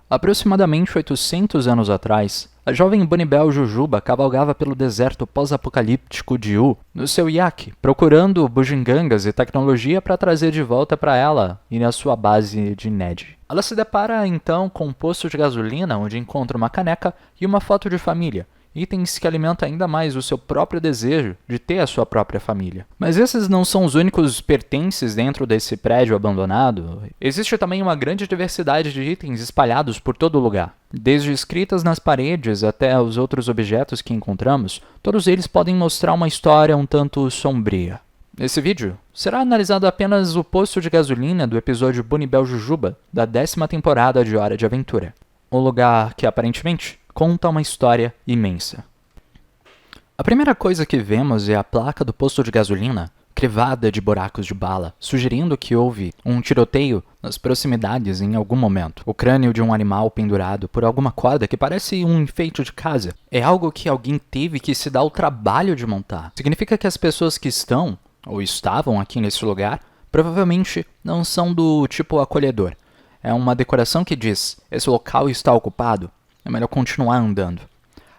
Aproximadamente 800 anos atrás, a jovem Bonibel Jujuba cavalgava pelo deserto pós-apocalíptico de U no seu iaque, procurando bugigangas e tecnologia para trazer de volta para ela e na sua base de Ned. Ela se depara então com um posto de gasolina onde encontra uma caneca e uma foto de família, itens que alimentam ainda mais o seu próprio desejo de ter a sua própria família. Mas esses não são os únicos pertences dentro desse prédio abandonado. Existe também uma grande diversidade de itens espalhados por todo lugar. Desde escritas nas paredes até os outros objetos que encontramos, todos eles podem mostrar uma história um tanto sombria. Nesse vídeo, será analisado apenas o posto de gasolina do episódio Bonibel Jujuba, da 10ª temporada de Hora de Aventura. Um lugar que, aparentemente, conta uma história imensa. A primeira coisa que vemos é a placa do posto de gasolina, crivada de buracos de bala, sugerindo que houve um tiroteio nas proximidades em algum momento. O crânio de um animal pendurado por alguma corda que parece um enfeite de casa é algo que alguém teve que se dar o trabalho de montar. Significa que as pessoas que estão, ou estavam aqui nesse lugar, provavelmente não são do tipo acolhedor. É uma decoração que diz, esse local está ocupado. É melhor continuar andando.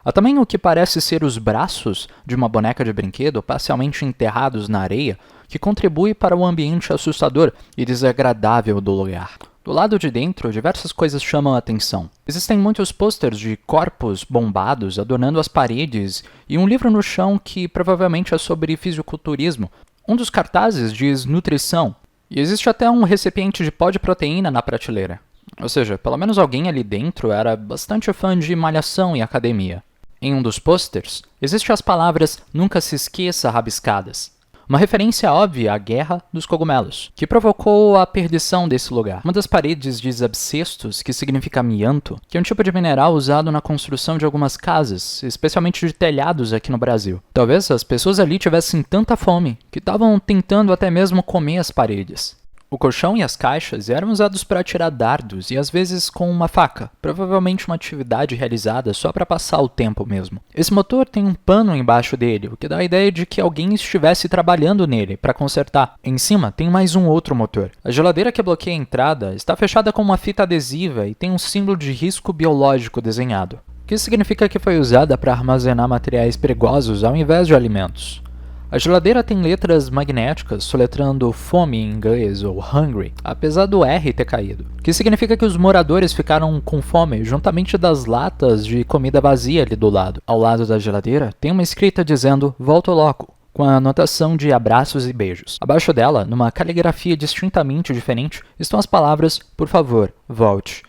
Há também o que parece ser os braços de uma boneca de brinquedo parcialmente enterrados na areia, que contribui para o ambiente assustador e desagradável do lugar. Do lado de dentro, diversas coisas chamam a atenção. Existem muitos pôsteres de corpos bombados adornando as paredes e um livro no chão que provavelmente é sobre fisiculturismo. Um dos cartazes diz nutrição, e existe até um recipiente de pó de proteína na prateleira. Ou seja, pelo menos alguém ali dentro era bastante fã de malhação e academia. Em um dos posters, existem as palavras "Nunca se esqueça" rabiscadas. Uma referência óbvia à Guerra dos Cogumelos, que provocou a perdição desse lugar. Uma das paredes diz abscestos, que significa amianto, que é um tipo de mineral usado na construção de algumas casas, especialmente de telhados aqui no Brasil. Talvez as pessoas ali tivessem tanta fome, que estavam tentando até mesmo comer as paredes. O colchão e as caixas eram usados para atirar dardos e às vezes com uma faca, provavelmente uma atividade realizada só para passar o tempo mesmo. Esse motor tem um pano embaixo dele, o que dá a ideia de que alguém estivesse trabalhando nele para consertar. Em cima tem mais um outro motor. A geladeira que bloqueia a entrada está fechada com uma fita adesiva e tem um símbolo de risco biológico desenhado, o que significa que foi usada para armazenar materiais perigosos ao invés de alimentos. A geladeira tem letras magnéticas soletrando fome em inglês, ou hungry, apesar do R ter caído, que significa que os moradores ficaram com fome juntamente das latas de comida vazia ali do lado. Ao lado da geladeira tem uma escrita dizendo "Volto logo", com a anotação de abraços e beijos. Abaixo dela, numa caligrafia distintamente diferente, estão as palavras "Por favor, volte".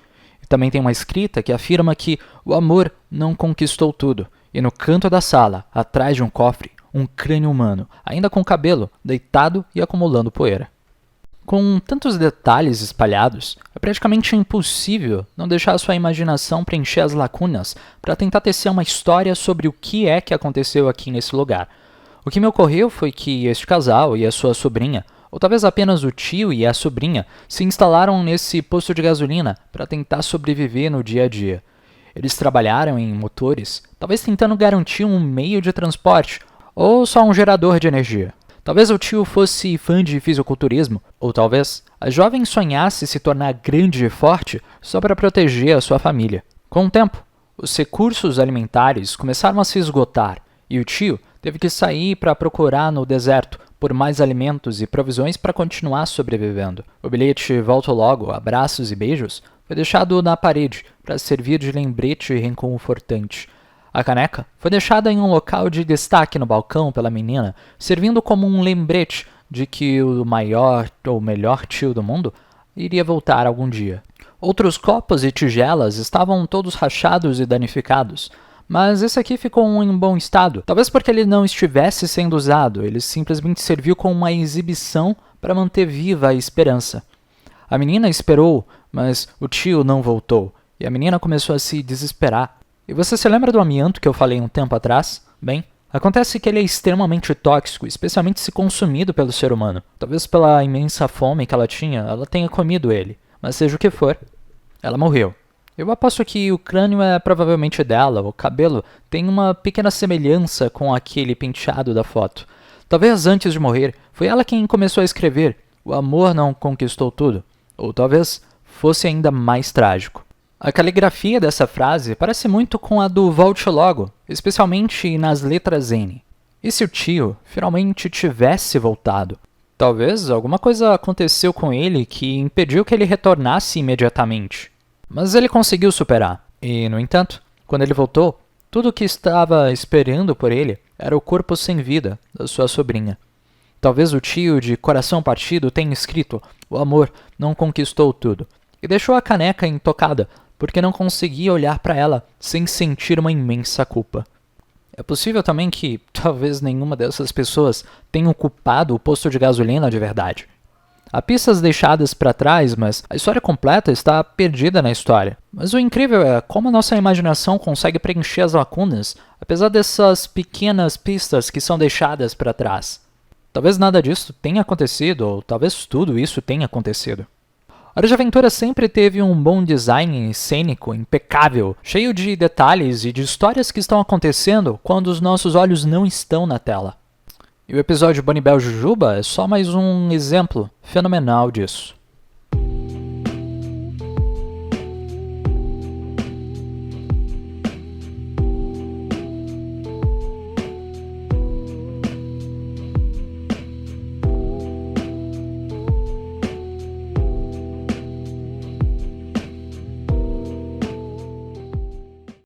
E também tem uma escrita que afirma que o amor não conquistou tudo, e no canto da sala, atrás de um cofre, um crânio humano, ainda com cabelo, deitado e acumulando poeira. Com tantos detalhes espalhados, é praticamente impossível não deixar a sua imaginação preencher as lacunas para tentar tecer uma história sobre o que é que aconteceu aqui nesse lugar. O que me ocorreu foi que este casal e a sua sobrinha, ou talvez apenas o tio e a sobrinha, se instalaram nesse posto de gasolina para tentar sobreviver no dia a dia. Eles trabalharam em motores, talvez tentando garantir um meio de transporte, ou só um gerador de energia. Talvez o tio fosse fã de fisiculturismo, ou talvez a jovem sonhasse se tornar grande e forte só para proteger a sua família. Com o tempo, os recursos alimentares começaram a se esgotar, e o tio teve que sair para procurar no deserto por mais alimentos e provisões para continuar sobrevivendo. O bilhete "Volto logo, abraços e beijos" foi deixado na parede para servir de lembrete reconfortante. A caneca foi deixada em um local de destaque no balcão pela menina, servindo como um lembrete de que o maior ou melhor tio do mundo iria voltar algum dia. Outros copos e tigelas estavam todos rachados e danificados, mas esse aqui ficou em bom estado. Talvez porque ele não estivesse sendo usado, ele simplesmente serviu como uma exibição para manter viva a esperança. A menina esperou, mas o tio não voltou, e a menina começou a se desesperar. E você se lembra do amianto que eu falei um tempo atrás? Bem, acontece que ele é extremamente tóxico, especialmente se consumido pelo ser humano. Talvez pela imensa fome que ela tinha, ela tenha comido ele. Mas seja o que for, ela morreu. Eu aposto que o crânio é provavelmente dela, o cabelo tem uma pequena semelhança com aquele penteado da foto. Talvez antes de morrer, foi ela quem começou a escrever "O amor não conquistou tudo", ou talvez fosse ainda mais trágico. A caligrafia dessa frase parece muito com a do Volte Logo, especialmente nas letras N. E se o tio finalmente tivesse voltado? Talvez alguma coisa aconteceu com ele que impediu que ele retornasse imediatamente. Mas ele conseguiu superar. E, no entanto, quando ele voltou, tudo o que estava esperando por ele era o corpo sem vida da sua sobrinha. Talvez o tio de coração partido tenha escrito: "O amor não conquistou tudo", e deixou a caneca intocada porque não conseguia olhar para ela sem sentir uma imensa culpa. É possível também que talvez nenhuma dessas pessoas tenha ocupado o posto de gasolina de verdade. Há pistas deixadas para trás, mas a história completa está perdida na história. Mas o incrível é como a nossa imaginação consegue preencher as lacunas, apesar dessas pequenas pistas que são deixadas para trás. Talvez nada disso tenha acontecido, ou talvez tudo isso tenha acontecido. Hora de Aventura sempre teve um bom design cênico impecável, cheio de detalhes e de histórias que estão acontecendo quando os nossos olhos não estão na tela. E o episódio Bonibel Jujuba é só mais um exemplo fenomenal disso.